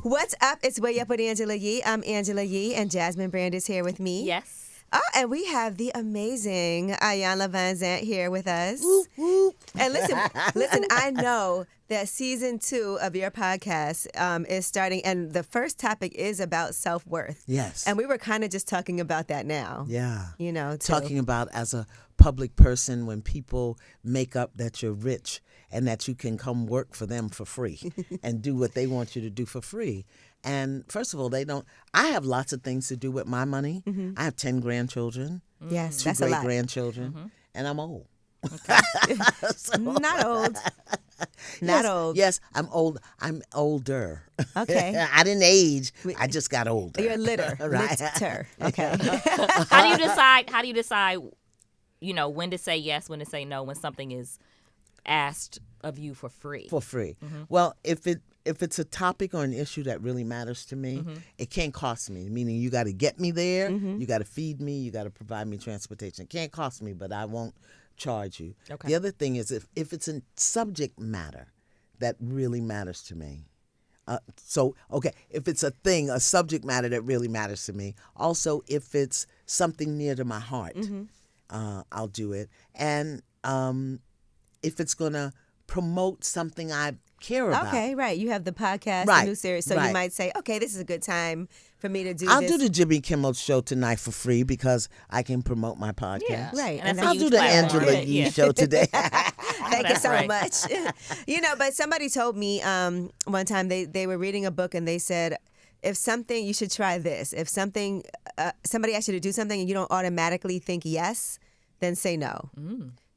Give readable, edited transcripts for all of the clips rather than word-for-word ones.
What's up? It's Way Up with Angela Yee. I'm Angela Yee, and Jasmine Brand is here with me. Yes. Oh, and we have the amazing Iyanla Vanzant here with us. Whoop, whoop. And listen, I know that season 2 of your podcast is starting, and the first topic is about self-worth. Yes. And we were kind of just talking about that now. Yeah. You know, too. Talking about as a public person when people make up that you're rich and that you can come work for them for free and do what they want you to do for free. And first of all, I have lots of things to do with my money. Mm-hmm. I have 10 grandchildren. Yes, 2 that's a lot. great-grandchildren. And I'm old. Not old. Not old. Yes, I'm old. I'm older. Okay. I didn't age. I just got older. You're litter. Right. Litter. Okay. How do you decide, when to say yes, when to say no, when something is asked of you for free? For free. Mm-hmm. Well, if it's a topic or an issue that really matters to me, it can't cost me. Meaning you got to get me there, you got to feed me, you got to provide me transportation. It can't cost me, but I won't charge you. Okay. The other thing is if it's a subject matter that really matters to me. If it's a subject matter that really matters to me. Also, if it's something near to my heart, I'll do it. And if it's going to promote something I care about. Okay, right. You have the podcast, Right, the new series, so right. you might say, okay, this is a good time for me to do I'll this. do the Jimmy Kimmel show tonight for free because I can promote my podcast. Yeah. Right. And that's a I'll huge do the platform. Angela Yee Yeah. show today. Thank you That's so right. much. But somebody told me one time they were reading a book and they said, if something, you should try this. If something, somebody asks you to do something and you don't automatically think yes, then say no.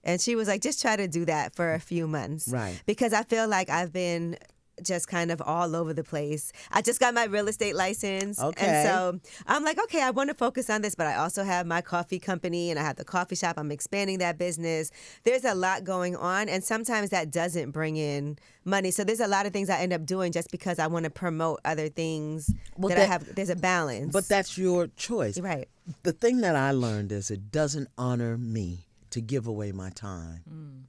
And she was like, just try to do that for a few months. Right. Because I feel like I've been just kind of all over the place. I just got my real estate license. Okay. And so I'm like, okay, I want to focus on this, but I also have my coffee company and I have the coffee shop. I'm expanding that business. There's a lot going on, and sometimes that doesn't bring in money. So there's a lot of things I end up doing just because I want to promote other things I have. There's a balance. But that's your choice. Right. The thing that I learned is it doesn't honor me to give away my time.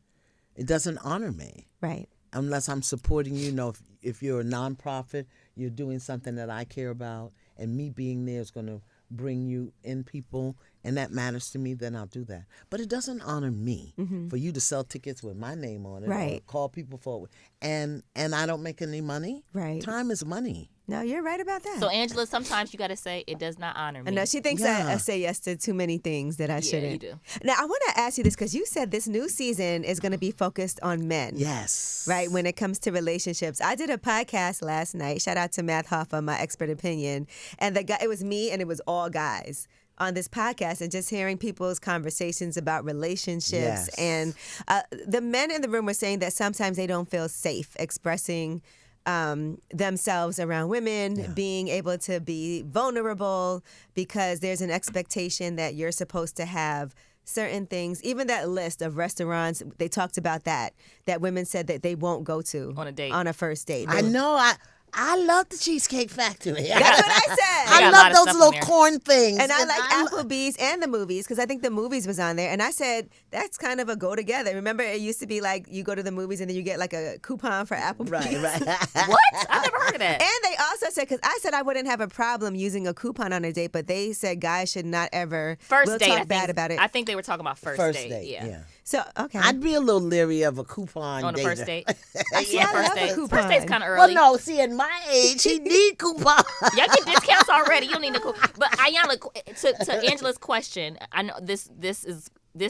It doesn't honor me. Right. Unless I'm supporting you. If you're a nonprofit, you're doing something that I care about, and me being there is going to bring you in people, and that matters to me, then I'll do that. But it doesn't honor me for you to sell tickets with my name on it, or Right. call people for it, and I don't make any money. Right. Time is money. No, you're right about that. So, Angela, sometimes you got to say, it does not honor me. No, she thinks Yeah. I say yes to too many things that I shouldn't. you do. Now, I want to ask you this because you said this new season is going to be focused on men. Yes. Right, when it comes to relationships. I did a podcast last night. Shout out to Matt Hoffa, my expert opinion. And it was me and it was all guys on this podcast, and just hearing people's conversations about relationships. Yes. And the men in the room were saying that sometimes they don't feel safe expressing themselves around women, being able to be vulnerable because there's an expectation that you're supposed to have certain things. Even that list of restaurants, they talked about that women said that they won't go to On a date. on a first date. I know. I love the Cheesecake Factory. That's what I said. got I a lot love of those stuff on little there. corn things. And I like Applebee's and the movies because I think the movies was on there. And I said, that's kind of a go together. Remember, it used to be like you go to the movies and then you get like a coupon for Applebee's. Right. What? I've never heard of that. And they also said, because I said I wouldn't have a problem using a coupon on a date, but they said guys should not ever First date, talk I bad think, about it. I think they were talking about first date. Yeah. So, okay. I'd be a little leery of a coupon On the date. first date. Yeah, I first love a date. coupon. First date's kind of Well, early. no. See, at my age, he need coupon. Y'all get discounts already. You don't need no But Iyanla, to Angela's question, I know this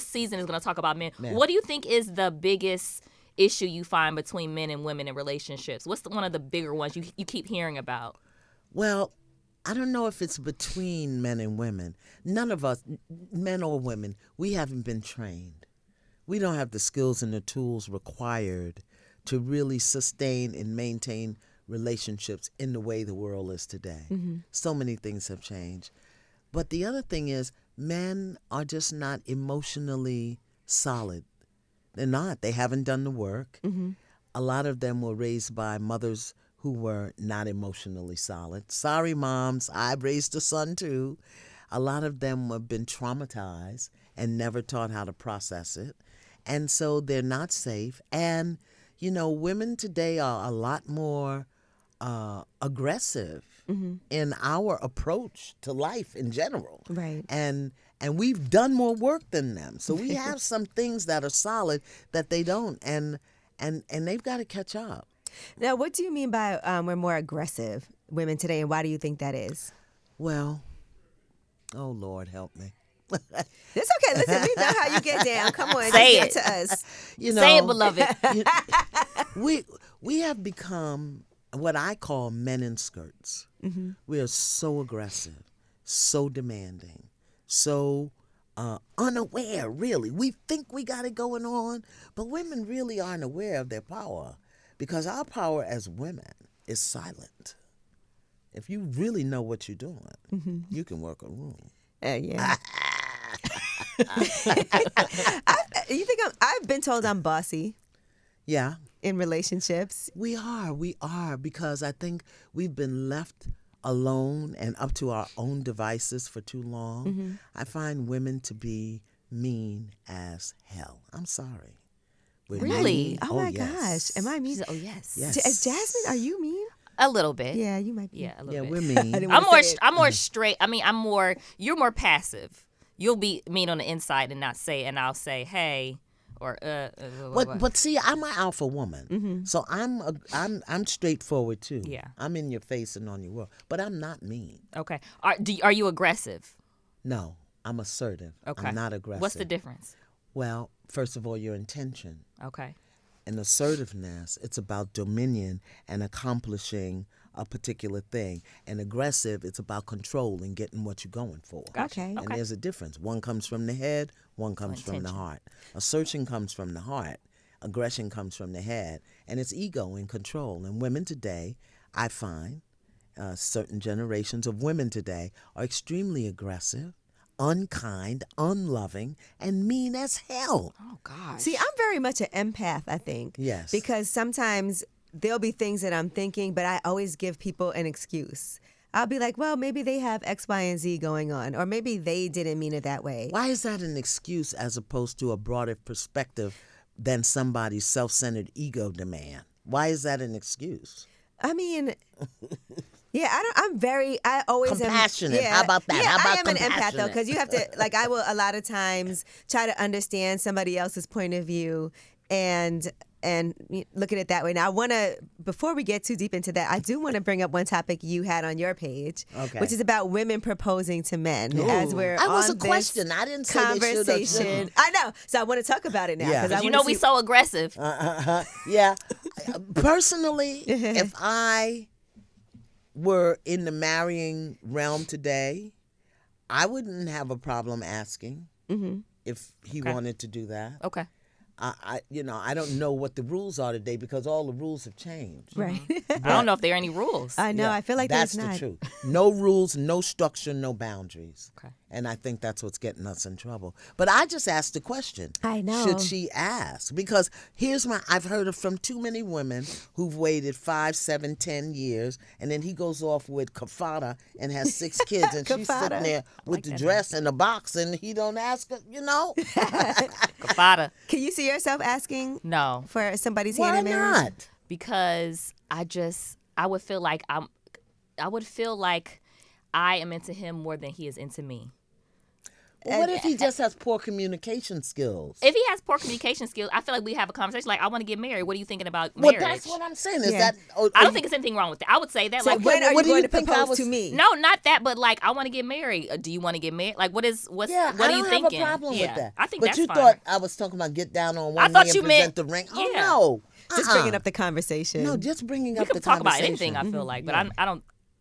season is going to talk about men. Man. What do you think is the biggest issue you find between men and women in relationships? What's one of the bigger ones you keep hearing about? Well, I don't know if it's between men and women. None of us, men or women, we haven't been trained. We don't have the skills and the tools required to really sustain and maintain relationships in the way the world is today. So many things have changed. But the other thing is, men are just not emotionally solid. They're not. They haven't done the work. A lot of them were raised by mothers who were not emotionally solid. Sorry, moms, I raised a son too. A lot of them have been traumatized and never taught how to process it. And so they're not safe. And, women today are a lot more aggressive in our approach to life in general. Right. And we've done more work than them. So we have some things that are solid that they don't. And they've got to catch up. Now, what do you mean by we're more aggressive women today, and why do you think that is? Well, oh, Lord, help me. It's okay. Listen, we know how you get down. Come on, Say just give it to us. You know, Say it, beloved. we have become what I call men in skirts. We are so aggressive, so demanding, so unaware, really. We think we got it going on, but women really aren't aware of their power, because our power as women is silent. If you really know what you're doing, you can work a room. Yeah. I've been told I'm bossy Yeah. in relationships. We are, because I think we've been left alone and up to our own devices for too long. I find women to be mean as hell. I'm sorry. We're Really? mean. Oh my yes. gosh, am I mean? Oh, yes. Yes. Jasmine, are you mean? A little bit. Yeah, you might be. Yeah, a little Yeah, bit. we're mean. didn't I'm wanna more say it. I'm more straight. I mean, you're more passive. You'll be mean on the inside and not say, and I'll say, hey, or But see, I'm an alpha woman, so I'm straightforward too. Yeah. I'm in your face and on your word, but I'm not mean. Okay. Are you aggressive? No, I'm assertive. Okay. I'm not aggressive. What's the difference? Well, first of all, your intention. Okay. And assertiveness, it's about dominion and accomplishing a particular thing. And aggressive, it's about control and getting what you're going for. Okay. And there's a difference. One comes from the head, one comes from the Intention. heart. Assertion comes from the heart. Aggression comes from the head. And it's ego and control. And women today, I find, certain generations of women today are extremely aggressive, unkind, unloving, and mean as hell. Oh gosh. See, I'm very much an empath, I think. Yes. Because sometimes there'll be things that I'm thinking, but I always give people an excuse. I'll be like, well, maybe they have X, Y, and Z going on, or maybe they didn't mean it that way. Why is that an excuse as opposed to a broader perspective than somebody's self-centered ego demand? Why is that an excuse? I mean, yeah, I always Compassionate. Am, yeah, How about that? Yeah, How about I am an empath though, compassionate? because you have to, like, I will a lot of times try to understand somebody else's point of view and look at it that way. Now, I want to, before we get too deep into that, I do want to bring up one topic you had on your page, Okay. which is about women proposing to men. As we're That was on a question. I didn't say they should or conversation. shouldn't. I know, so I want to talk about it now. Yeah. 'cause I You wanna know we see- so aggressive. Yeah. Personally, if I were in the marrying realm today, I wouldn't have a problem asking if he Okay. wanted to do that. Okay. I don't know what the rules are today because all the rules have changed. Right. I don't know if there are any rules. I know. Yeah, I feel like that's there's not. the truth. No rules, no structure, no boundaries. Okay. And I think that's what's getting us in trouble. But I just asked the question. I know. Should she ask? Because I've heard of from too many women who've waited 5, 7, 10 years, and then he goes off with kafada and has 6 kids, and she's Kafada. sitting there with the dress and the box, and he don't ask her, Kafada. Can you see yourself asking No. for somebody's hand Why in marriage? not? Because I would feel like I am into him more than he is into me. Well, what if he just has poor communication skills? If he has poor communication skills, I feel like we have a conversation like, I want to get married. What are you thinking about Well, marriage? that's what I'm saying. Is Yeah. that? I don't think there's anything wrong with that. I would say that. So like, when are what you do you going to think I propose was- to me? no, not that, but like, I want to get married. Do you want to get married? Like, what Yeah, are I you don't thinking? have a problem Yeah, with that. I think but that's you fine. thought I was talking about get down on one thought knee you and present meant- the ring. Oh yeah. no, Just bringing up the conversation. No, just bringing we up can the talk about conversation. anything. I feel like, but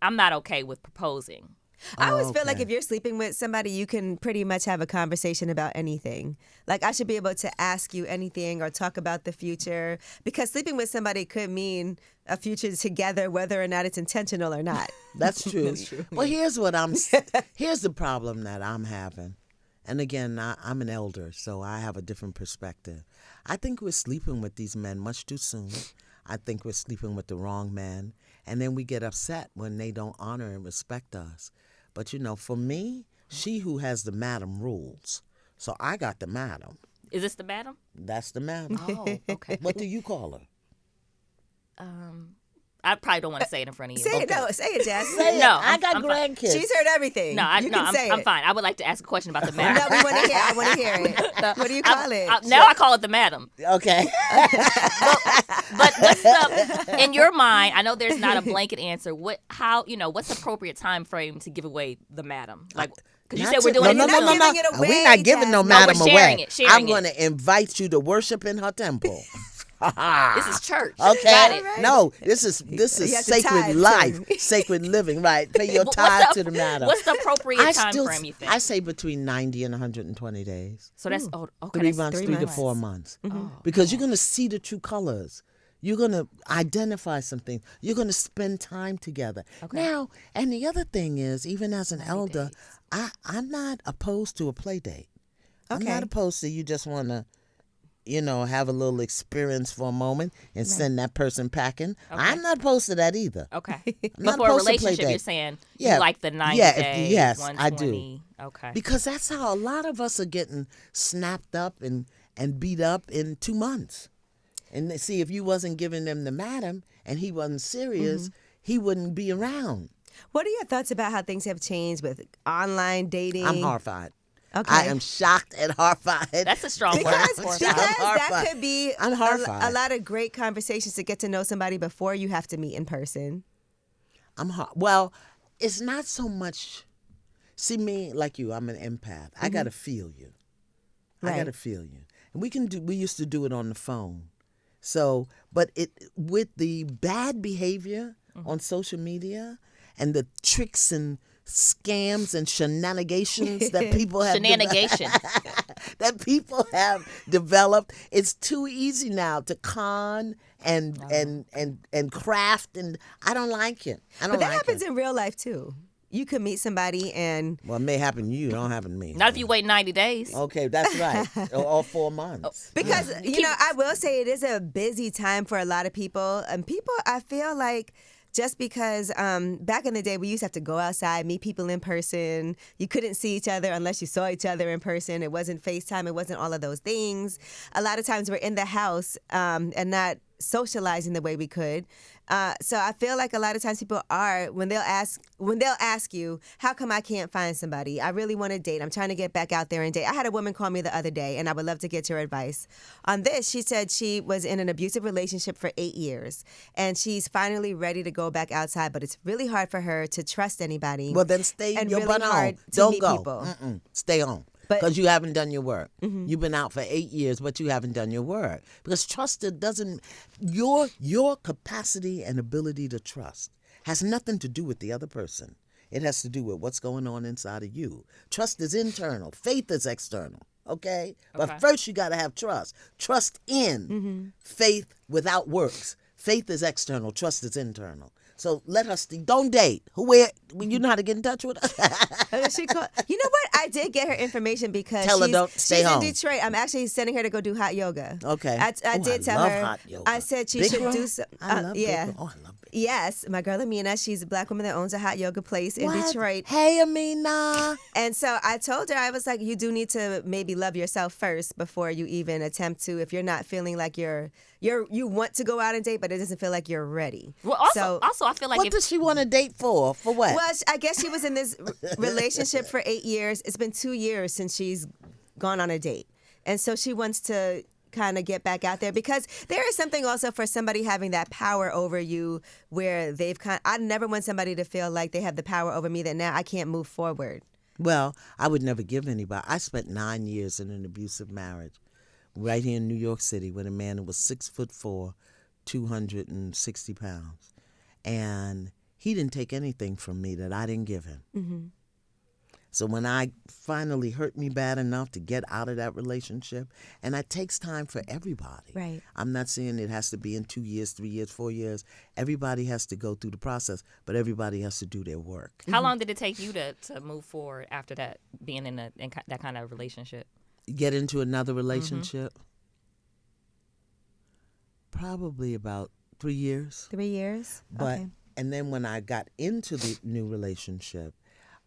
I'm not okay with proposing. I always feel like Okay. if you're sleeping with somebody, you can pretty much have a conversation about anything. Like, I should be able to ask you anything or talk about the future, because sleeping with somebody could mean a future together, whether or not it's intentional or not. That's true. Well, here's the problem that I'm having. And again, I'm an elder, so I have a different perspective. I think we're sleeping with these men much too soon. I think we're sleeping with the wrong men. And then we get upset when they don't honor and respect us. But, for me, she who has the madam rules. So I got the madam. Is this the madam? That's the madam. Oh, okay. What do you call her? I probably don't want to say it in front of you. Say it, no, say it, Jess. Say it. No, I got I'm fine. grandkids. She's heard everything. No, say I'm it. fine. I would like to ask a question about the No, madam. we want to hear. I want to hear it. What do you call it? Now I call it the madam. Okay. But what's the, in your mind? I know there's not a blanket answer. What's the appropriate time frame to give away the madam? Like, because you said we're doing no, it. no, no, no. giving it away, We're not giving no Jess. madam we're sharing away. it, sharing I'm it. going to invite you to worship in her temple. This is church. Okay. Got it. Right. No, this is You have to sacred tithe, life, too. sacred living. Right. Pay your What's tithe to the madam. What's the appropriate time frame you think? I say between 90 and 120 days. So that's okay. 3 that's months, 3 3 to months. 4 months. Oh. Because you're going to see the true colors. You're going to identify some things. You're going to spend time together. Okay. Now, and the other thing is, even as an elder, I'm not opposed to a play date. I'm Okay. not opposed to you just want to, have a little experience for a moment and send that person packing. Okay. I'm not opposed to that either. Okay. not But for a opposed to play relationship, you're date. saying Yeah. you like the 90 Yeah, days, yes, I 120. Okay. Because that's how a lot of us are getting snapped up and beat up in 2 months. And see, if you wasn't giving them the madam and he wasn't serious, he wouldn't be around. What are your thoughts about how things have changed with online dating? I'm horrified. Okay. I am shocked and horrified. That's a strong word. Because I'm that horrified. could be I'm horrified. a lot of great conversations to get to know somebody before you have to meet in person. Well, it's not so much. See me like you. I'm an empath. I gotta feel you. I Right. gotta feel you. And we used to do it on the phone. So, but with the bad behavior on social media and the tricks and scams and shenanigans that people have Shenanigation. that people have developed, it's too easy now to con and craft, and I don't like it. I don't But that like happens it. in real life too. You could meet somebody and Well, it may happen to you. It don't happen to me. Not if you wait 90 days. Okay, that's right. Or 4 months. because I will say it is a busy time for a lot of people, and people I feel like just because back in the day we used to have to go outside, meet people in person. You couldn't see each other unless you saw each other in person. It wasn't FaceTime. It wasn't all of those things. A lot of times we're in the house and not socializing the way we could. So I feel like a lot of times people are when they'll ask you, how come I can't find somebody? I really want to date. I'm trying to get back out there and date. I had a woman call me the other day, and I would love to get your advice on this. She said she was in an abusive relationship for 8 years, and she's finally ready to go back outside, but it's really hard for her to trust anybody. Well, then stay and your really butt hard home. to Don't meet go. people. Stay home. But- Because you haven't done your work. You've been out for 8 years, but you haven't done your work. Because trust doesn't. Your capacity and ability to trust has nothing to do with the other person. It has to do with what's going on inside of you. Trust is internal. Faith is external. Okay? But first you got to have trust. Trust in. Faith without works. Faith is external. Trust is internal. So let her don't date. You know how to get in touch with her? She called. You know what? I did get her information because Tell her don't stay she's home. in Detroit. I'm actually sending her to go do hot yoga. Okay. I did tell love her. hot yoga. I said she should Bikram? do some. I love yeah. Bikram. Oh, I love Bikram. Yes, my girl Amina. She's a black woman that owns a hot yoga place in What? Detroit. Hey, Amina. And so I told her, I was like, you do need to maybe love yourself first before you even attempt to. If you're not feeling like you want to go out and date, but it doesn't feel like you're ready. Well, also, I feel like What does she want to date for? For what? Well, I guess she was in this relationship for 8 years. It's been 2 years since she's gone on a date. And so she wants to kind of get back out there because there is something also for somebody having that power over you where I never want somebody to feel like they have the power over me that now I can't move forward. Well, I would never give anybody. I spent 9 years in an abusive marriage right here in New York City with a man who was 6'4", 260 pounds. And he didn't take anything from me that I didn't give him. Mm-hmm. So when I finally hurt me bad enough to get out of that relationship, and it takes time for everybody. Right. I'm not saying it has to be in 2 years, 3 years, 4 years. Everybody has to go through the process, but everybody has to do their work. How long did it take you to move forward after that, being in that kind of relationship? Get into another relationship? Probably about 3 years. 3 years? But okay. And then when I got into the new relationship,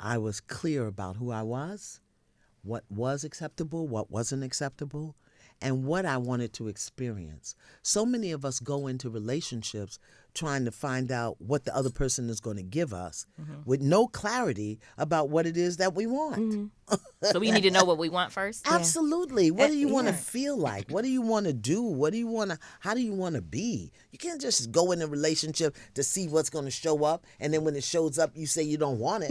I was clear about who I was, what was acceptable, what wasn't acceptable, and what I wanted to experience. So many of us go into relationships trying to find out what the other person is going to give us with no clarity about what it is that we want. So we need to know what we want first. Absolutely. What do you want to yeah. feel like? What do you want to do? What do you want to, how do you want to be? You can't just go in a relationship to see what's going to show up. And then when it shows up, you say you don't want it.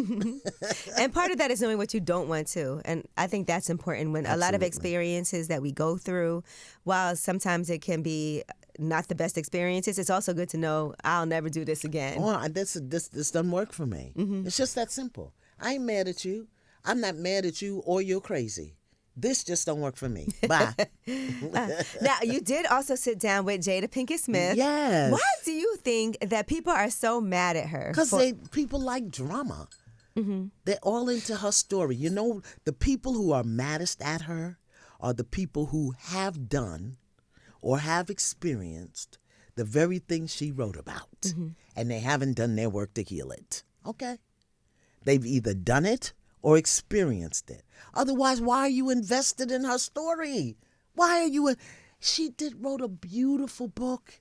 And part of that is knowing what you don't want to. And I think that's important when a lot of Absolutely. experiences that we go through, while sometimes it can be not the best experiences, it's also good to know I'll never do this again. Oh, this doesn't work for me. It's just that simple. I ain't mad at you. I'm not mad at you or you're crazy. This just don't work for me. Bye. Now, you did also sit down with Jada Pinkett Smith. Yes. Why do you think that people are so mad at her? Because people like drama. They're all into her story. You know, the people who are maddest at her are the people who have done or have experienced the very thing she wrote about. And they haven't done their work to heal it. Okay? They've either done it or experienced it. Otherwise, why are you invested in her story? Why are you? She wrote a beautiful book,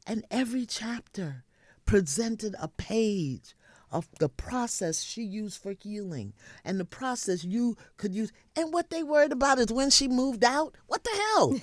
and every chapter presented a page of the process she used for healing and the process you could use. And what they worried about is when she moved out. What the hell?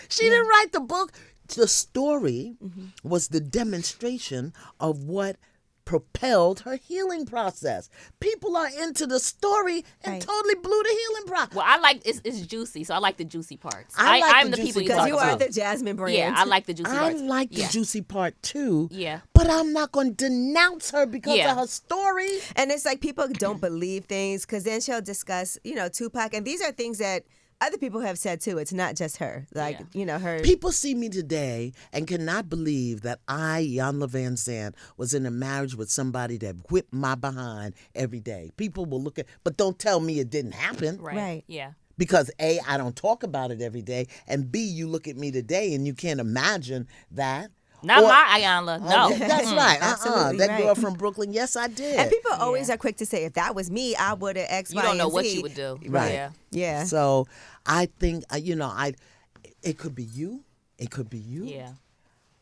She didn't write the book. The story was the demonstration of what propelled her healing process. People are into the story and Right. totally blew the healing process. Well, I like it's juicy, so I like the juicy parts. I like I'm the the people juicy you Because talk you about. are the Jasmine brand. Yeah, I like the juicy I parts. like the Yeah. juicy part too. Yeah. But I'm not going to denounce her because Yeah. of her story. And it's like people don't believe things because then she'll discuss, Tupac. And these are things that other people have said too. It's not just her. Like, her. People see me today and cannot believe that I, Iyanla Vanzant, was in a marriage with somebody that whipped my behind every day. People will look at, but don't tell me it didn't happen. Right. Yeah. Because A, I don't talk about it every day, and B, you look at me today and you can't imagine that. Not Or- my Iyanla. No. That's right. Absolutely That right. girl from Brooklyn, yes, I did. And people always are quick to say, if that was me, I would have X, You Y, don't know and what Z. you would do. Right. Yeah. Yeah. So I think, it could be you. It could be you. Yeah.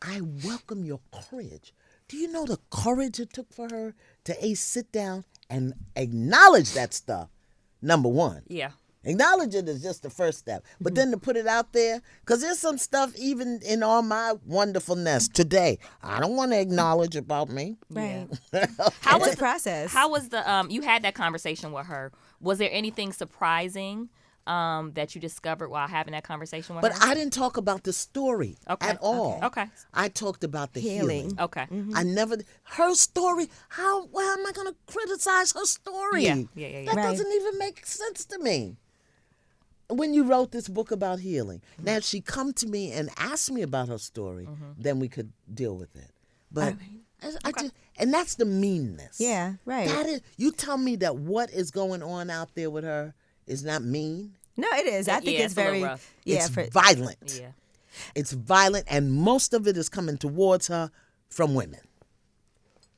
I welcome your courage. Do you know the courage it took for her to sit down and acknowledge that stuff? Number one. Yeah. Acknowledge it is just the first step. But then to put it out there, because there's some stuff even in all my wonderfulness today, I don't want to acknowledge about me. Right. How It's was a process. How was you had that conversation with her? Was there anything surprising that you discovered while having that conversation with But her? I didn't talk about the story at all. Okay. I talked about the healing. Okay. I never, her story, why am I going to criticize her story? Yeah. That Right. doesn't even make sense to me. When you wrote this book about healing, now if she come to me and ask me about her story, then we could deal with it. But I just, and that's the meanness. Yeah, right. That is, you tell me that what is going on out there with her is not mean. No, it is. I think Yeah, it's it's a little very rough. yeah. It's violent. Yeah. It's violent, and most of it is coming towards her from women.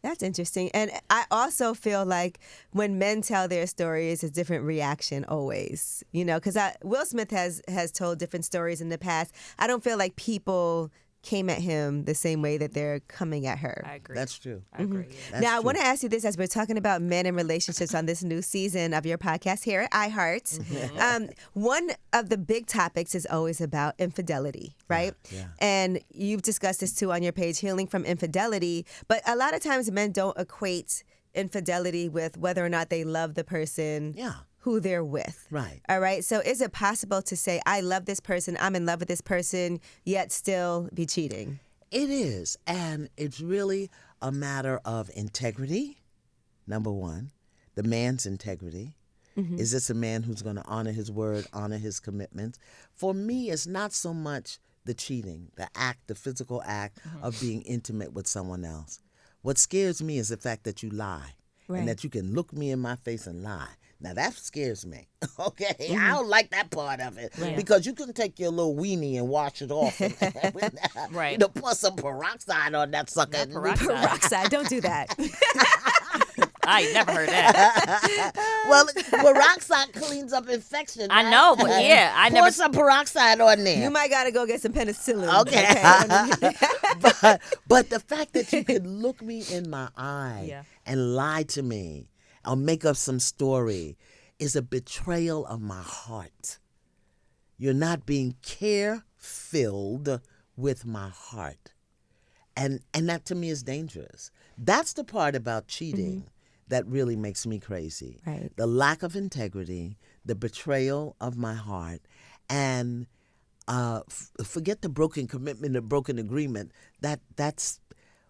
That's interesting. And I also feel like when men tell their stories, it's a different reaction always. Because Will Smith has told different stories in the past. I don't feel like people came at him the same way that they're coming at her. I agree. That's true. I agree. Yeah. That's Now, I true. want to ask you this as we're talking about men and relationships on this new season of your podcast here at iHeart. One of the big topics is always about infidelity, right? Yeah. And you've discussed this too on your page, healing from infidelity. But a lot of times men don't equate infidelity with whether or not they love the person Yeah. who they're with. Right. All right. So is it possible to say, I love this person, I'm in love with this person, yet still be cheating? It is. And it's really a matter of integrity, number one, the man's integrity. Is this a man who's going to honor his word, honor his commitments? For me, it's not so much the cheating, the act, the physical act of being intimate with someone else. What scares me is the fact that you lie Right. and that you can look me in my face and lie. Now that scares me. Okay, I don't like that part of it because you can take your little weenie and wash it off, and, Right. Put some peroxide on that sucker. Not peroxide. Peroxide, don't do that. I ain't never heard that. Well, peroxide cleans up infection. I right? know, but yeah, I Pour never. some peroxide on there. You might gotta go get some penicillin. Okay. but the fact that you could look me in my eye Yeah. and lie to me or make up some story is a betrayal of my heart. You're not being care-filled with my heart. And that to me is dangerous. That's the part about cheating that really makes me crazy. Right. The lack of integrity, the betrayal of my heart, and forget the broken commitment, the broken agreement. That's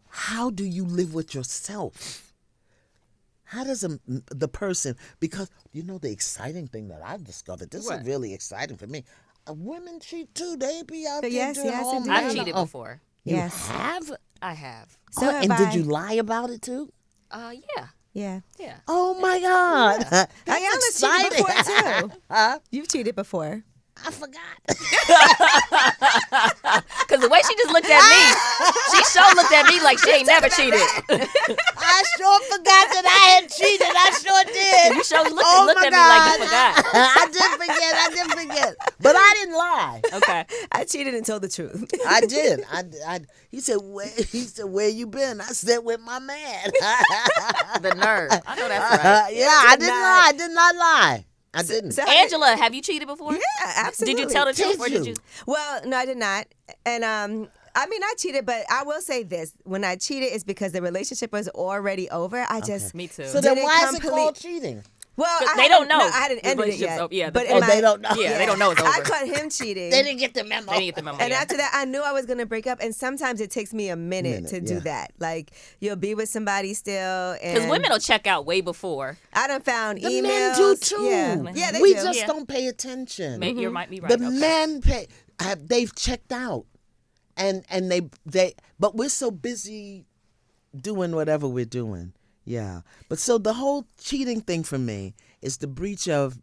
how do you live with yourself? How does the person, because you know the exciting thing that I've discovered, this What? is really exciting for me. Women cheat too. They be out there Yes, doing yes, all indeed. I've manner cheated of- before. You Yes. have? I have. So have and I. did you lie about it too? Yeah. Yeah. Yeah. Oh my God. That's Iyanla's cheated exciting. before too. Huh? You've cheated before. I forgot. Because the way she just looked at me, she sure looked at me like she ain't never cheated. I sure forgot that I had cheated. I sure did. You sure looked Oh at my me like you God. forgot. I did forget. But I didn't lie. Okay. I cheated and told the truth. I did. He said, where you been? I said, with my man. The nerve. I know that's right. Yeah, I didn't lie. I did not lie. I didn't. So- Angela, have you cheated before? Yeah, absolutely. Did you tell the truth or Did did you? you? Well, no, I did not. And I mean, I cheated, but I will say this: when I cheated, it's because the relationship was already over. I just Me too. So then didn't why is it complete- called cheating? Well, But I they hadn't- don't know. No, I hadn't The ended it relationship's yet. over. Yeah, but the- in Oh, my, they don't know. Yeah, they don't know it's over. I caught him cheating. They didn't get the memo. They didn't get the memo. And yeah. after that, I knew I was going to break up. And sometimes it takes me a minute to do yeah. that. Like, you'll be with somebody still. Because And women will check out way before. I done found The emails. men do too. Yeah, they we do. just Yeah. don't pay attention. You might be right. The okay. men they've checked out, and they but we're so busy doing whatever we're doing. Yeah, but so the whole cheating thing for me is the breach of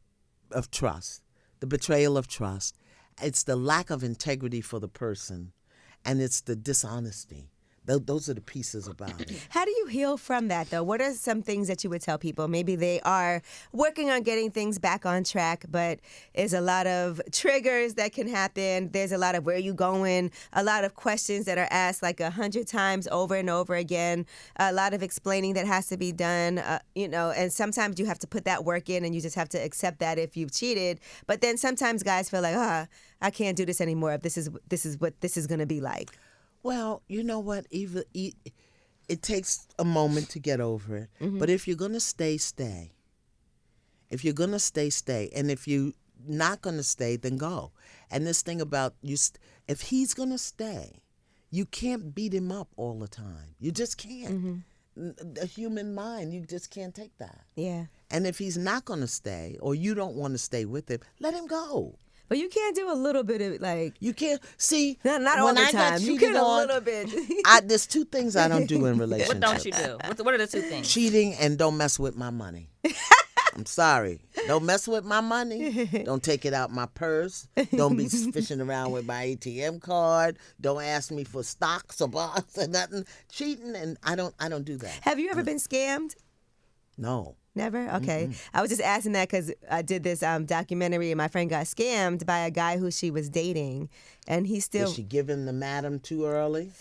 trust, the betrayal of trust. It's the lack of integrity for the person, and it's the dishonesty. Those are the pieces about it. How do you heal from that, though? What are some things that you would tell people? Maybe they are working on getting things back on track, but there's a lot of triggers that can happen. There's a lot of where are you going, a lot of questions that are asked like 100 times over and over again, a lot of explaining that has to be done, and sometimes you have to put that work in and you just have to accept that if you've cheated. But then sometimes guys feel like, I can't do this anymore if this is what this is going to be like. Well, you know what? It takes a moment to get over it. But if you're going to stay, stay. If you're going to stay, stay. And if you're not going to stay, then go. And this thing about if he's going to stay, you can't beat him up all the time. You just can't. The human mind, you just can't take that. Yeah. And if he's not going to stay or you don't want to stay with him, let him go. But you can't do a little bit of like... You can't see. Not all when the I got time. You cheated can a on, little bit. there's two things I don't do in relationships. What don't you do? What are the two things? Cheating and don't mess with my money. I'm sorry. Don't mess with my money. Don't take it out my purse. Don't be fishing around with my ATM card. Don't ask me for stocks or bonds or nothing. Cheating, and I don't do that. Have you ever been scammed? No. Never? Okay. I was just asking that because I did this documentary and my friend got scammed by a guy who she was dating. And he still... Did she give him the madam too early?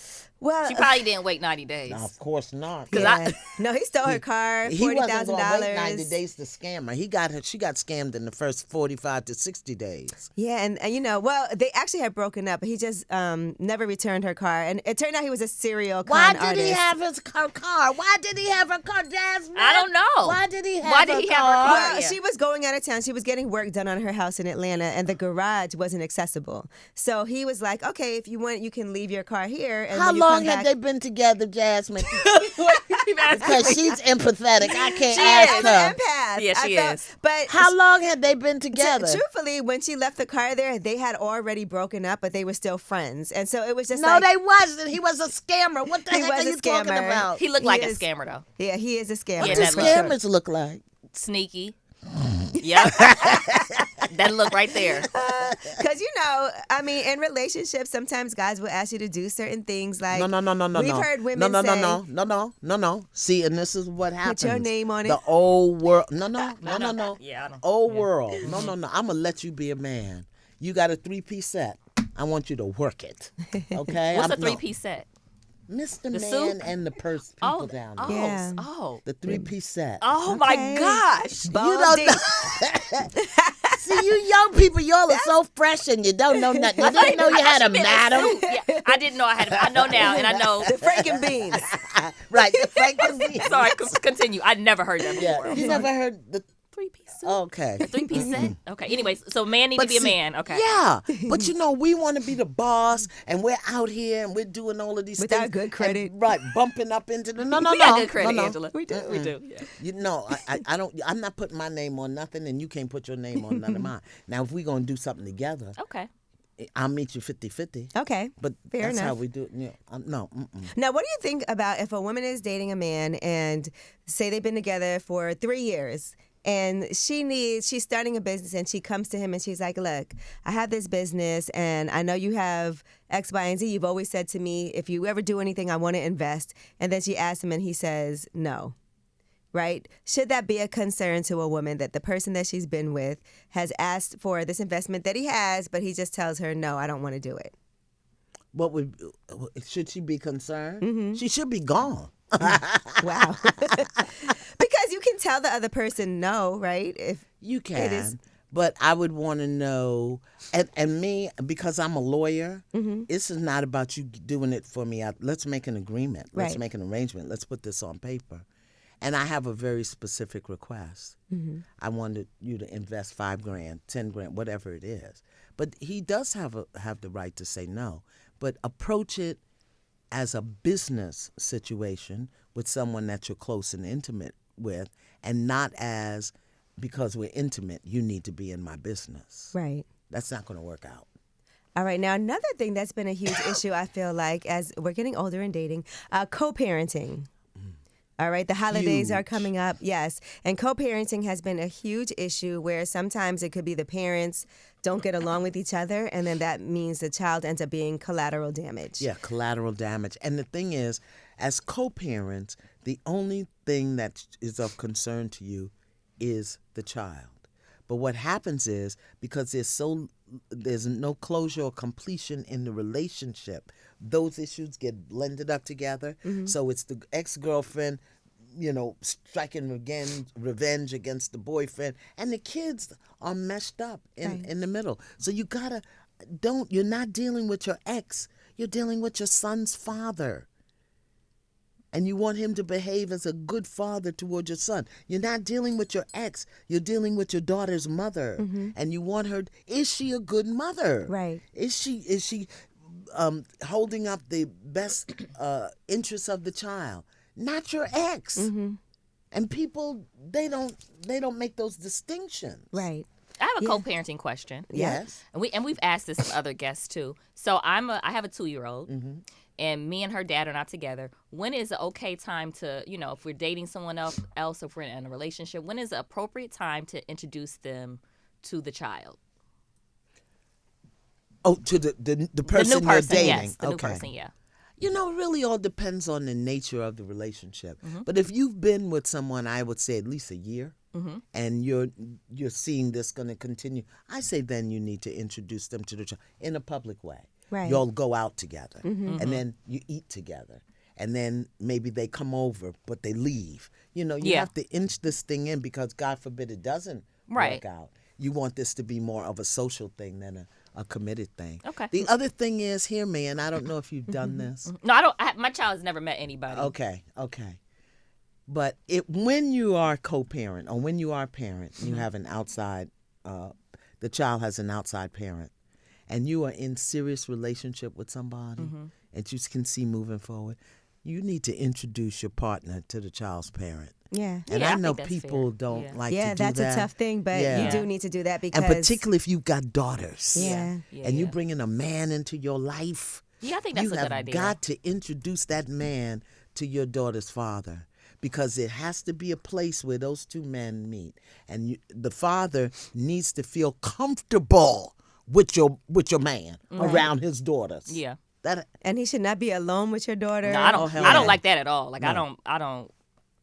Well, She probably didn't wait 90 days. No, of course not. yeah. No, he stole her car, He wasn't $40,000. going to wait 90 days to scam her. She got scammed in the first 45 to 60 days. Yeah, and well, they actually had broken up, but he just never returned her car. And it turned out he was a serial con Why artist. did he have her car? Why did he have her car, Jasmine? I don't know. Why did he have Why did he have her car? Well, Yeah. she was going out of town. She was getting work done on her house in Atlanta, and the garage wasn't accessible. So he was like, okay, if you want, you can leave your car here. And How when you long come have back, they been together, Jasmine? Keep asking Because me. she's empathetic. I can't She ask is. I'm her. an empath. Yeah, she I is. But How long have they been together? truthfully, when she left the car there, they had already broken up, but they were still friends. And so it was just No, like... they wasn't. He was a scammer. What the He heck was are a you talking scammer. about? He looked He like is- a scammer, though. Yeah, he is a scammer. Yeah, What do that for much. sure. scammers look like? Sneaky. Yep. That look right there. Because, I mean, in relationships, sometimes guys will ask you to do certain things like. No. We've heard women say. No. See, and this is what happens. Put your name on it. The old world. No. Yeah, I know. Old world. No. I'm going to let you be a man. You got a 3-piece set. I want you to work it. Okay? What's a 3-piece set? Mr. The Man suit? and the people down there. Yeah. The 3-piece set. Oh my gosh. You don't know. See, you young people, y'all are so fresh and you don't know nothing. You didn't know you had a madam. Yeah, I didn't know I had. I know now, and I know The Franken beans. Right, the Franken. Sorry, continue. I never heard that before. Yeah, you never heard the 3-piece suit. Okay. 3-piece set. Okay. Anyways, so man need to be a man. Okay. Yeah, but we want to be the boss, and we're out here and we're doing all of these With things. our good credit. And, right, bumping up into the no. We got good credit, no. Angela. We do. We do. Yeah. You know, I don't. I'm not putting my name on nothing, and you can't put your name on none of mine. Now, if we're gonna do something together, Okay. I'll meet you 50-50. Okay. But Fair that's enough. how we do it. Yeah, no. Now, what do you think about if a woman is dating a man and say they've been together for 3 years and she's starting a business and she comes to him and she's like, look, I have this business and I know you have X, Y, and Z. You've always said to me, if you ever do anything, I want to invest. And then she asks him and he says no. Right? Should that be a concern to a woman that the person that she's been with has asked for this investment that he has, but he just tells her, no, I don't want to do it? Should she be concerned? Mm-hmm. She should be gone. Wow. Because you can tell the other person no, right? If You can. It is. But I would want to know, and me, because I'm a lawyer, Mm-hmm. this is not about you doing it for me. Let's make an agreement. Let's Right. make an arrangement. Let's put this on paper. And I have a very specific request. Mm-hmm. I wanted you to invest $5,000, $10,000, whatever it is. But he does have the right to say no. But approach it as a business situation with someone that you're close and intimate with, and not as, because we're intimate, you need to be in my business. Right. That's not going to work out. All right. Now, another thing that's been a huge issue, I feel like, as we're getting older and dating, co-parenting. All right. The holidays are Huge. coming up. Yes. And co-parenting has been a huge issue where sometimes it could be the parents don't get along with each other. And then that means the child ends up being collateral damage. Yeah, collateral damage. And the thing is, as co-parents, the only thing that is of concern to you is the child. But what happens is, because there's no closure or completion in the relationship, those issues get blended up together. Mm-hmm. So it's the ex-girlfriend, striking revenge against the boyfriend, and the kids are meshed up in the middle. So you're not dealing with your ex, you're dealing with your son's father. And you want him to behave as a good father toward your son. You're not dealing with your ex. You're dealing with your daughter's mother. Mm-hmm. And you want her, is she a good mother? Right. Is she holding up the best interests of the child? Not your ex. Mm-hmm. And people, they don't make those distinctions. Right. I have a co-parenting question. Yes. And we've asked this of other guests too. So I have a 2-year-old. Mm-hmm. And me and her dad are not together. When is the okay time to, if we're dating someone else, if we're in a relationship, when is the appropriate time to introduce them to the child? Oh, to the person The new person, you're dating. yes. The new Okay. person, yeah. It really all depends on the nature of the relationship. Mm-hmm. But if you've been with someone, I would say at least a year, Mm-hmm. and you're seeing this going to continue, I say then you need to introduce them to the child in a public way. Right. You'll go out together, Mm-hmm. and then you eat together, and then maybe they come over, but they leave. You Yeah. have to inch this thing in, because God forbid it doesn't Right. work out. You want this to be more of a social thing than a committed thing. Okay. The other thing is, hear me, and I don't know if you've done this. No, I don't. My child has never met anybody. Okay. But when you are co-parent, or when you are a parent, you have an outside, the child has an outside parent, and you are in serious relationship with somebody, and you can see moving forward, you need to introduce your partner to the child's parent. Yeah. And Yeah, I I know think that's people fair. don't Yeah. like to Yeah, do that. that's a tough thing, but Yeah. you do need to do that because. And particularly if you've got daughters. Yeah. And you bringing a man into your life. Yeah, I think that's you a have good idea. got to introduce that man to your daughter's father, because it has to be a place where those two men meet, and the father needs to feel comfortable with your man around his daughters. Yeah. And he should not be alone with your daughter. No, I don't. hell I no. don't like that at all. Like No. I don't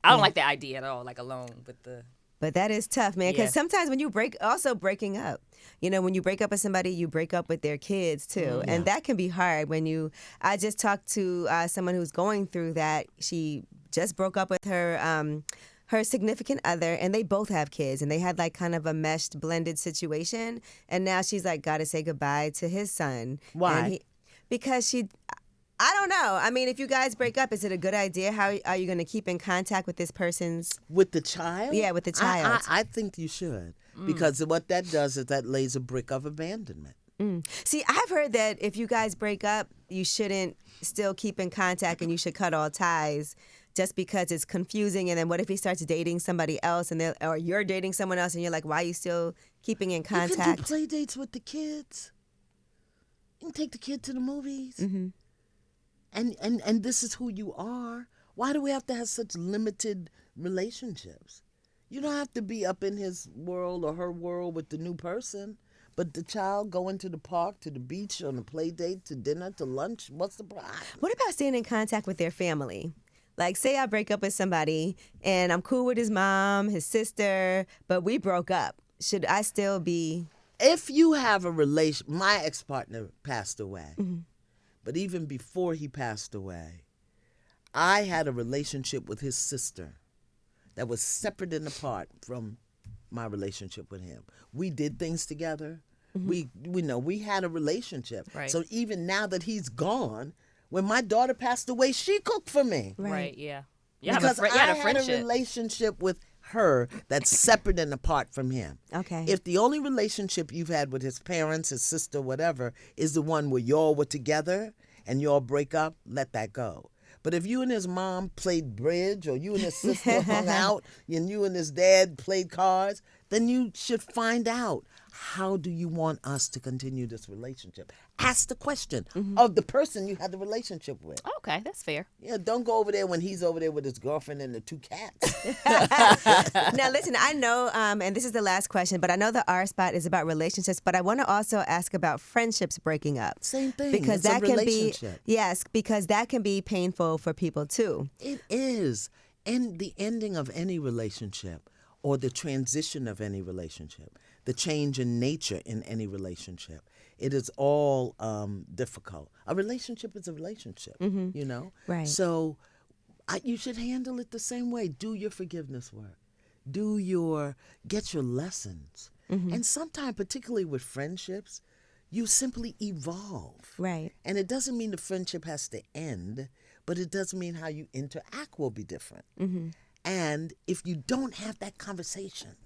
like that idea at all. Like alone with the. But that is tough, man, because Yeah. sometimes when you breaking up, when you break up with somebody, you break up with their kids too. And that can be hard I just talked to someone who's going through that. She just broke up with her significant other, and they both have kids, and they had like kind of a meshed, blended situation. And now she's like got to say goodbye to his son. Why? Because I don't know. I mean, if you guys break up, is it a good idea? How are you going to keep in contact with this person's? With the child? Yeah, with the child. I think you should, because what that does is that lays a brick of abandonment. See, I've heard that if you guys break up, you shouldn't still keep in contact, and you should cut all ties just because it's confusing. And then what if he starts dating somebody else, or you're dating someone else, and you're like, why are you still keeping in contact? You can do play dates with the kids. You can take the kid to the movies. Mm-hmm. And this is who you are. Why do we have to have such limited relationships? You don't have to be up in his world or her world with the new person, but the child going to the park, to the beach, on a play date, to dinner, to lunch, what's the problem? What about staying in contact with their family? Like, say I break up with somebody, and I'm cool with his mom, his sister, but we broke up. Should I still be... If you have a relation, my ex-partner passed away. Mm-hmm. But even before he passed away, I had a relationship with his sister that was separate and apart from my relationship with him. We did things together. Mm-hmm. We had a relationship. Right. So even now that he's gone, when my daughter passed away, she cooked for me. Right. Yeah. Because you had a I had a friendship. relationship with her that's separate and apart from him. Okay. If the only relationship you've had with his parents, his sister, whatever, is the one where y'all were together and y'all break up, let that go. But if you and his mom played bridge, or you and his sister hung out, and you and his dad played cards, then you should find out, how do you want us to continue this relationship? Ask the question of the person you had the relationship with. Okay, that's fair. Yeah, don't go over there when he's over there with his girlfriend and the two cats. Now, listen, I know, and this is the last question, but I know the R spot is about relationships, but I want to also ask about friendships breaking up. Same thing. Because It's that a can be, relationship. yes, because that can be painful for people too. It is. And the ending of any relationship, or the transition of any relationship, the change in nature in any relationship, it is all difficult. A relationship is a relationship, Right. So you should handle it the same way. Do your forgiveness work. Get your lessons. And sometimes, particularly with friendships, you simply evolve. Right. And it doesn't mean the friendship has to end, but it does mean how you interact will be different. And if you don't have that conversation,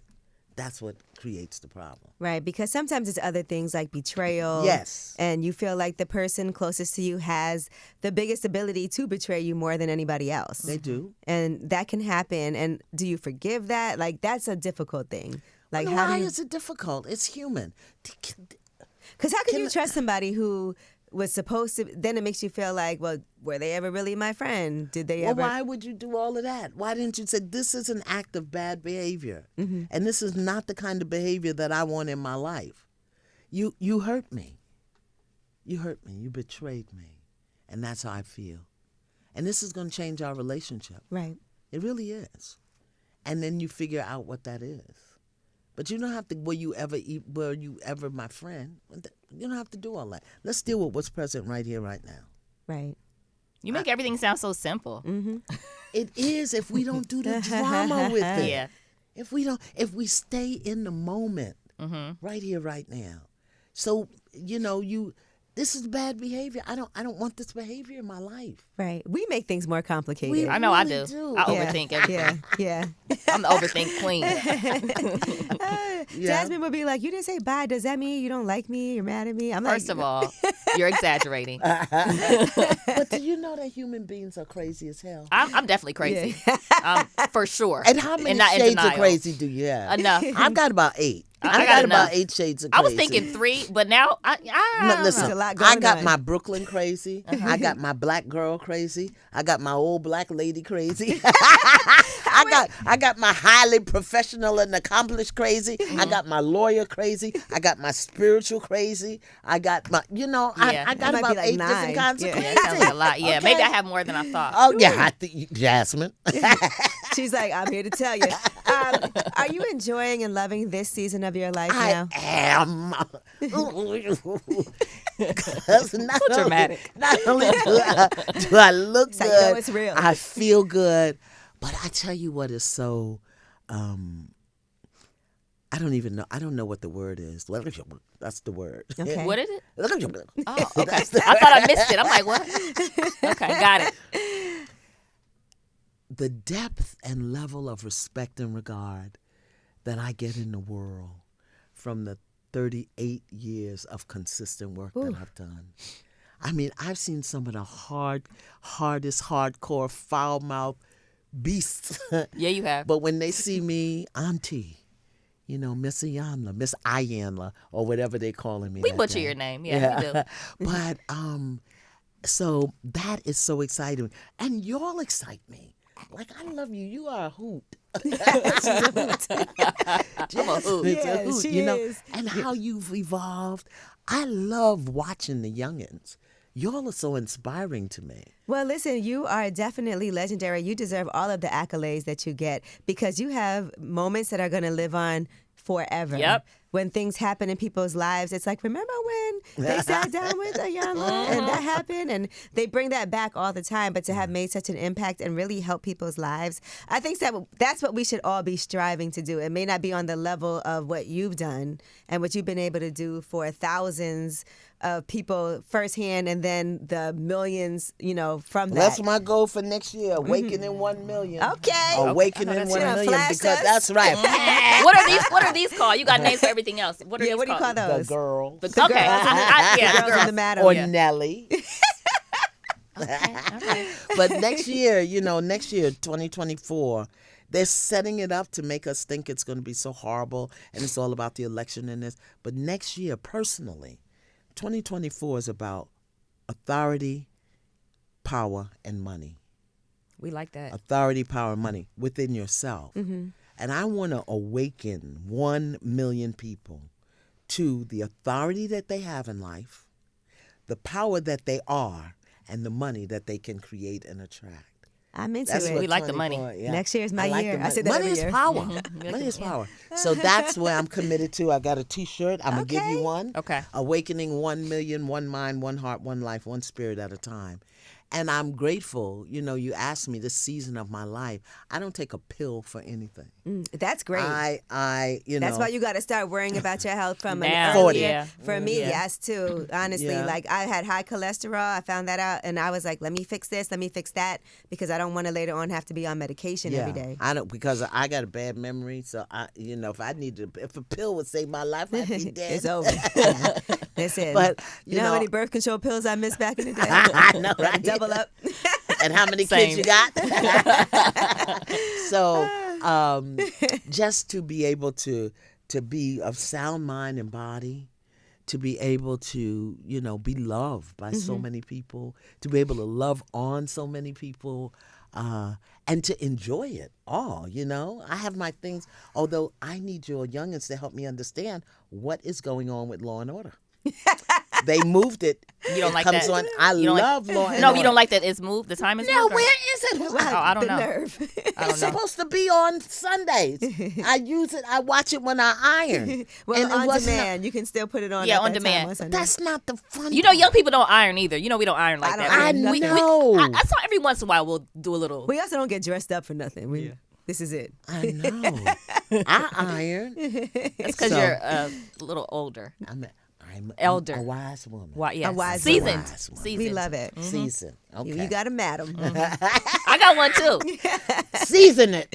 that's what creates the problem. Right, because sometimes it's other things like betrayal. Yes. And you feel like the person closest to you has the biggest ability to betray you more than anybody else. They do. And that can happen. And do you forgive that? Like, that's a difficult thing. Like, Why is it difficult? It's human. Because how can you trust somebody who was supposed to, then it makes you feel like, well, were they ever really my friend? Did they ever? Well, why would you do all of that? Why didn't you say, this is an act of bad behavior, and this is not the kind of behavior that I want in my life? You hurt me. You hurt me. You betrayed me. And that's how I feel. And this is going to change our relationship. Right. It really is. And then you figure out what that is. But you don't have to, were you ever my friend? You don't have to do all that. Let's deal with what's present right here, right now. Right. You make everything sound so simple. It is if we don't do the drama with it. Yeah. If we stay in the moment, right here, right now. So, this is bad behavior. I don't want this behavior in my life. Right. We make things more complicated. I know I really do. do. I Yeah. overthink everything. Yeah. I'm the overthink queen. Jasmine would be like, you didn't say bye. Does that mean you don't like me? You're mad at me? I'm First of all, you're exaggerating. But do you know that human beings are crazy as hell? I'm definitely crazy. For sure. And how many not in shades of denial. crazy do you have? Enough. I've got about 8. I got about 8 shades of I crazy. was thinking 3, but now I No, don't listen, know. a lot I going got on. my Brooklyn crazy. I got my black girl crazy. I got my old black lady crazy. I got my highly professional and accomplished crazy. I got my lawyer crazy. I got my spiritual crazy. I got my, Yeah. I got That might be about like 8 different 9. kinds Yeah. of Yeah, crazy. it sounds like a lot. Yeah, Okay. maybe I have more than I thought. Oh yeah, I think Jasmine. She's like, I'm here to tell you. Are you enjoying and loving this season of your life now? I am. 'Cause not So dramatic. Not only do I look like, good, you know it's real. I feel good. But I tell you what is so, I don't even know. I don't know what the word is. That's the word. Okay. What is it? Oh, Oh, okay. I thought I missed it. I'm like, what? Okay, got it. The depth and level of respect and regard that I get in the world from the 38 years of consistent work that I've done. I mean, I've seen some of the hardest, hardcore, foul-mouthed beasts. Yeah, you have. But when they see me, Auntie, Miss Iyanla, Miss Iyanla, or whatever they calling me. We that butcher day. your name. Yeah, you do. But so that is so exciting, and y'all excite me. Like, I love you. You are a hoot. I'm a hoot. It's a Yes, hoot, she is. And how you've evolved. I love watching the youngins. Y'all are so inspiring to me. Well, listen, you are definitely legendary. You deserve all of the accolades that you get because you have moments that are going to live on forever. Yep. When things happen in people's lives, it's like, remember when they sat down with Iyanla and that happened? And they bring that back all the time. But to have made such an impact and really help people's lives, I think that's what we should all be striving to do. It may not be on the level of what you've done and what you've been able to do for thousands of people firsthand and then the millions, from that. That's my goal for next year. Awakening 1 million. Okay. Awakening 1 gonna million flash because us? that's right. What are these called? You got names for everything else. What are these what do you call called? those? The girl. Okay. Yeah, Girls girls. in the Madam. Or Yeah. Nelly. Okay. But next year, 2024, they're setting it up to make us think it's going to be so horrible and it's all about the election and this. But next year, personally, 2024 is about authority, power, and money. We like that. Authority, power, and money within yourself. Mm-hmm. And I want to awaken 1 million people to the authority that they have in life, the power that they are, and the money that they can create and attract. I'm into That's it. what We like the money. 24, yeah. Next year is my I like year. the I say that money every is year. power. Mhm. Money is power. So that's where I'm committed to. I got a T-shirt. I'm going to give you Okay. one. Okay. Awakening 1 million, 1 mind, 1 heart, 1 life, 1 spirit at a time. And I'm grateful. You asked me this season of my life. I don't take a pill for anything. That's great. That's why you got to start worrying about your health from an Now, earlier. yeah. For me, Yeah. yes, too. Honestly, Yeah. like I had high cholesterol. I found that out, and I was like, let me fix this, let me fix that, because I don't want to later on have to be on medication every day. I don't, because I got a bad memory. So if a pill would save my life, I'd be dead. It's over. Listen, But, you know how many birth control pills I missed back in the day? I know, right? Double up. And how many Same. kids you got? So just to be able to be of sound mind and body, to be able to, be loved by so many people, to be able to love on so many people, and to enjoy it all, I have my things, although I need your youngins to help me understand what is going on with Law and Order. They moved it. You don't It like comes that? on. I You don't like- love Law and No, Order. you don't like that it's moved? The time is No, moved? or- where is it? Oh, I don't the know. nerve. I It's don't know. supposed to be on Sundays. I use it. I watch it when I iron. Well, And it on wasn't- demand, you can still put it on. Yeah, at on that demand. Time on Sunday. That's not the fun. You know, young people don't iron either. We don't iron like I don't that. iron I nothing. know. I saw every once in a while we'll do a little. We also don't get dressed up for nothing. This is it. I know. I iron. That's because So- you're a little older. I'm Elder. a wise woman. Yeah. A wise Seasoned. wise woman. Seasoned. We love it. Season. Okay. You got a madam. I got one too. Season it.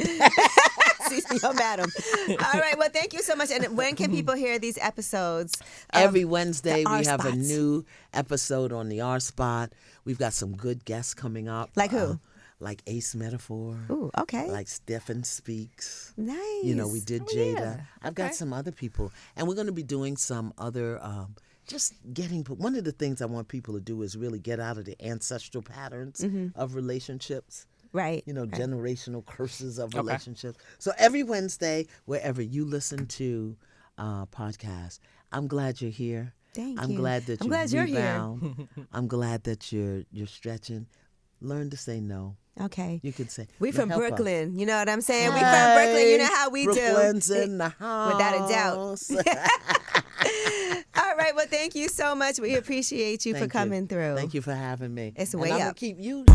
Season your madam. All right. Well, thank you so much. And when can people hear these episodes? Every Wednesday the we have a R-Spots. new episode on the R Spot. We've got some good guests coming up. Like who? like Ace Metaphor. Ooh, okay. Like Stephen Speaks. Nice. You know, we did Jada. yeah. I've got some other people. And we're going to be doing some other, just getting, one of the things I want people to do is really get out of the ancestral patterns of relationships. Right. You know, right. generational curses of relationships. So every Wednesday, wherever you listen to podcasts, I'm glad you're here. Thank I'm you. glad that I'm glad you're here. rebound. I'm glad that you're stretching. Learn to say no. Okay. You can say We "No, from help us." Brooklyn. You know what I'm saying? We from Brooklyn. You know how we Brooklyn's do. in the house. Without a doubt. All right. Well, thank you so much. We appreciate you for Thank you. coming through. Thank you for having me. It's And way I'm gonna up. keep you.